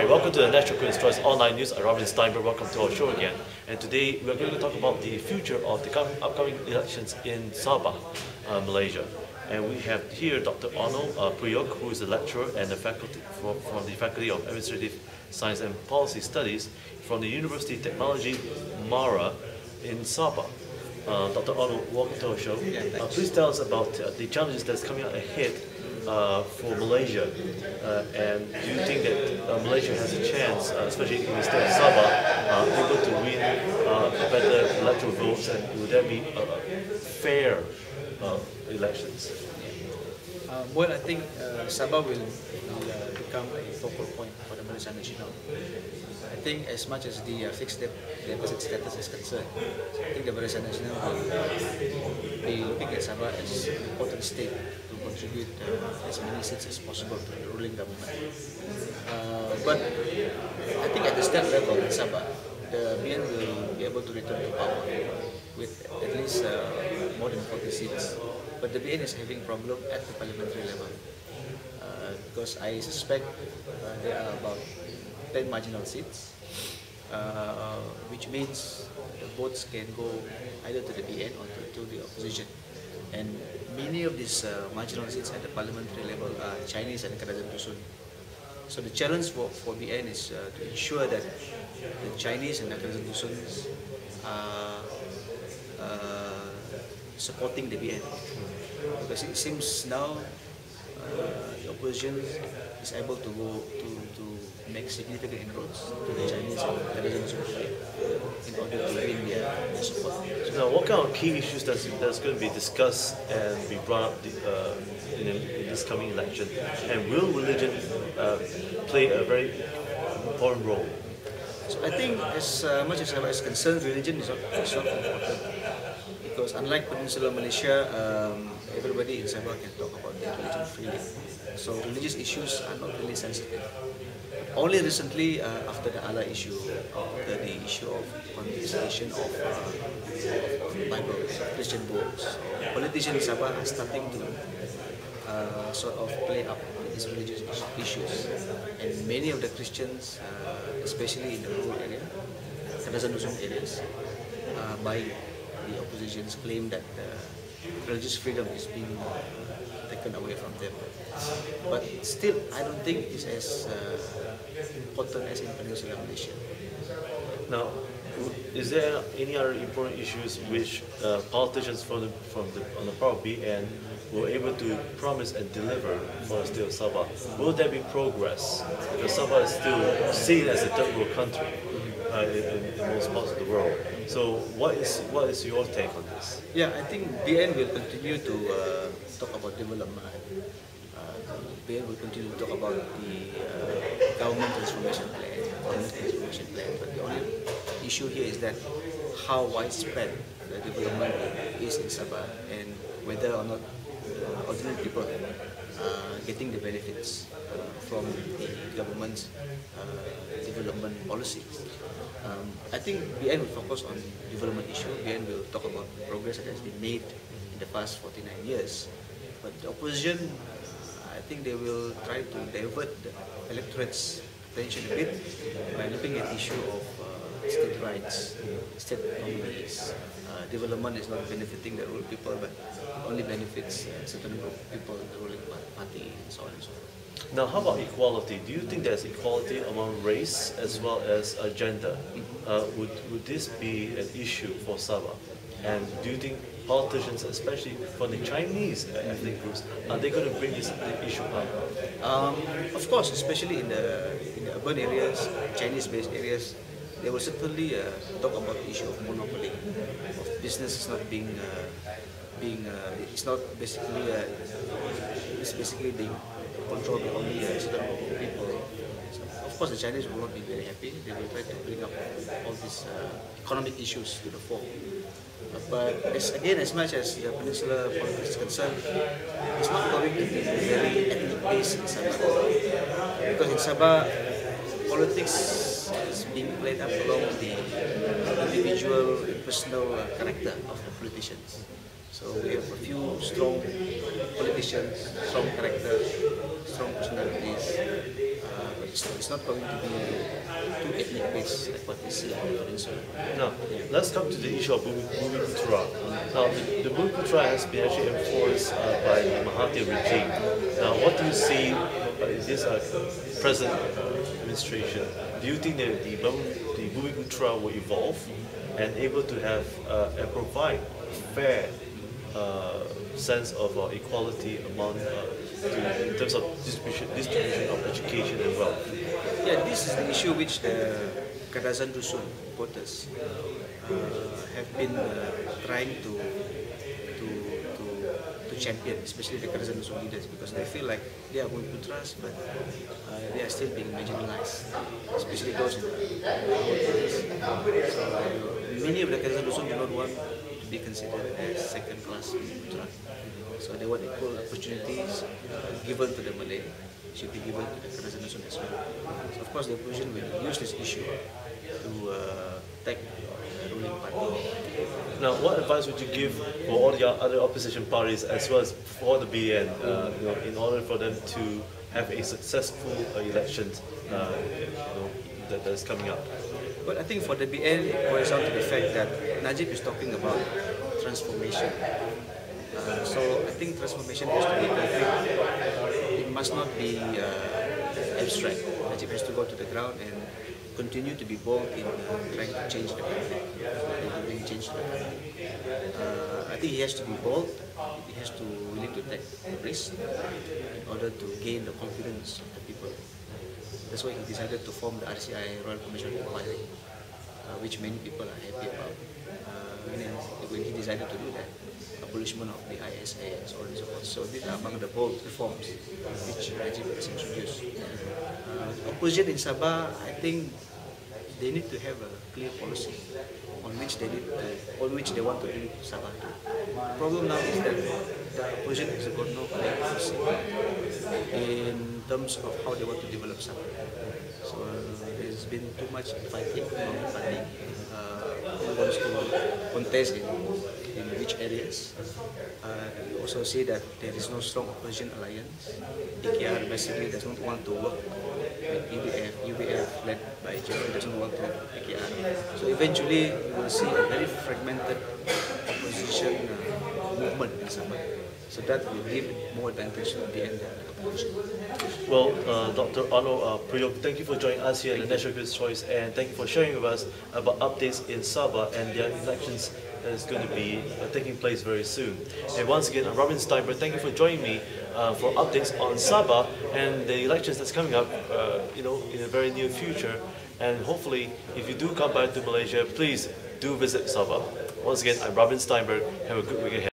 Hi, welcome to the National Queen's Choice Online News. I'm Robin Steinberg. Welcome to our show again. And today we're going to talk about the future of the upcoming elections in Sabah, Malaysia. And we have here Dr. Arnold Priok, who is a lecturer and a faculty from the Faculty of Administrative Science and Policy Studies from the University of Technology, Mara, in Sabah. Dr. Arnold, welcome to our show. Please tell us about the challenges that's coming out ahead for Malaysia, and do you think that Malaysia has a chance, especially in the state of Sabah, able to win better electoral votes, and will there be fair elections? Well, I think Sabah will become a focal point for the Malaysian National. I think as much as the fixed deposit status is concerned, I think the Malaysian National will be looking at Sabah as an important state to contribute as many seats as possible to the ruling government. But I think at the state level in Sabah, the BN will be able to return to power with at least more than 40 seats. But the BN is having problem at the parliamentary level because I suspect there are about 10 marginal seats, which means the votes can go either to the BN or to the opposition. And many of these marginal seats at the parliamentary level are Chinese and Kadazan Dusun. So the challenge for BN is to ensure that the Chinese and the Kadazan Dusuns are supporting the BN. Because it seems now the opposition is able to go to make significant inroads to the Chinese and Kadazan Dusun in order to win their support. So now, what kind of key issues that's going to be discussed and be brought up in this coming election? And will religion play a very important role? So I think as much as Sabah is concerned, religion is not important. Because unlike Peninsular Malaysia, everybody in Sabah can talk about their religion freely. So religious issues are not really sensitive. Only recently, after the Allah issue, after the issue of confiscation of Bible, Christian books, politicians in Sabah are starting to sort of play up these religious issues. And many of the Christians, especially in the rural area, Kadazan Dusun areas, by the opposition's claim that religious freedom is being taken away from them. But still, I don't think it's as important as in Peninsular Malaysia. Now, is there any other important issues which politicians on the part of BN were able to promise and deliver for the state of Sabah? Will there be progress? Because Sabah is still seen as a third world country in most parts of the world. So what is your take on this? Yeah, I think BN will continue to talk about development. BN will continue to talk about the government transformation plan. But the only issue here is that how widespread the development is in Sabah and whether or not ordinary people are getting the benefits from the government's development policies. I think BN will focus on development issue. BN will talk about progress that has been made in the past 49 years. But the opposition, I think they will try to divert the electorate's attention a bit by looking at the issue of state rights, state autonomies. Development is not benefiting the rural people, but only benefits certain group of people in the ruling party, and so on and so forth. Now, how about equality? Do you think there's equality among race as well as gender? Would this be an issue for Sabah? And do you think politicians, especially for the Chinese ethnic groups, are they going to bring this issue up? Of course, especially in the urban areas, Chinese-based areas, they will certainly talk about the issue of monopoly, of business not being it's not basically it's basically being controlled by only a certain group of people. So, of course, the Chinese will not be very happy. They will try to bring up all these economic issues to the fore. But as much as the peninsular politics is concerned, it's not going to be very ethnic-based in Sabah. Because in Sabah, politics is being played up along the individual and personal character of the politicians. So we have a few strong politicians, strong characters, strong personalities, but it's not going to be too ethnic based like what we see in the peninsula. Now, let's come to the issue of Bumiputera. Now, the Bumiputera has been actually enforced by the Mahathir regime. Now, what do you see in this present administration? Do you think that the Bumiputera will evolve and able to have and provide fair sense of equality among in terms of distribution of education and wealth? Yeah, this is the issue which the Kadazan Dusun voters have been trying to champion, especially the Kadazan Dusun leaders, because they feel like they are Bumiputras, but they are still being marginalized, especially those in the so many of the Kadazan Dusun do not want to be considered as second-class Bumiputra. So they want equal opportunities given to the Malay should be given to the Kadazan Dusun as well. So of course the opposition will use this issue to attack the ruling party. Now, what advice would you give for all the other opposition parties as well as for the BN in order for them to have a successful election that is coming up? Well, I think for the BN it boils down to the fact that Najib is talking about transformation. So I think transformation has to be concrete. It must not be abstract. Najib has to go to the ground and continue to be bold in trying to change the country. I think he has to be bold. He has to willing to take risk in order to gain the confidence of the people. That's why he decided to form the RCI Royal Commission of Inquiry, which many people are happy about. When he decided to do that, abolishment of the ISA and so on and so forth. So these are among the bold reforms which Najib has introduced. Opposition in Sabah, I think they need to have a clear policy on which they want to lead Sabah to. The problem now is that the opposition has got no clear policy in terms of how they want to develop Sabah. So there's been too much fighting among the party. Who wants to contest in which areas. You also see that there is no strong opposition alliance. DKR basically does not want to work with UBF led by Jeffrey does not want to work with DKR. So eventually you will see a very fragmented opposition movement in Sabah. So that will give more advantage to the BN than the opposition. Well, Dr. Arno Priyok, thank you for joining us here at the National People's Choice, and thank you for sharing with us about updates in Sabah and their elections that is going to be taking place very soon. And once again, I'm Robin Steinberg. Thank you for joining me for updates on Sabah and the elections that's coming up, in a very near future. And hopefully, if you do come back to Malaysia, please do visit Sabah. Once again, I'm Robin Steinberg. Have a good week ahead.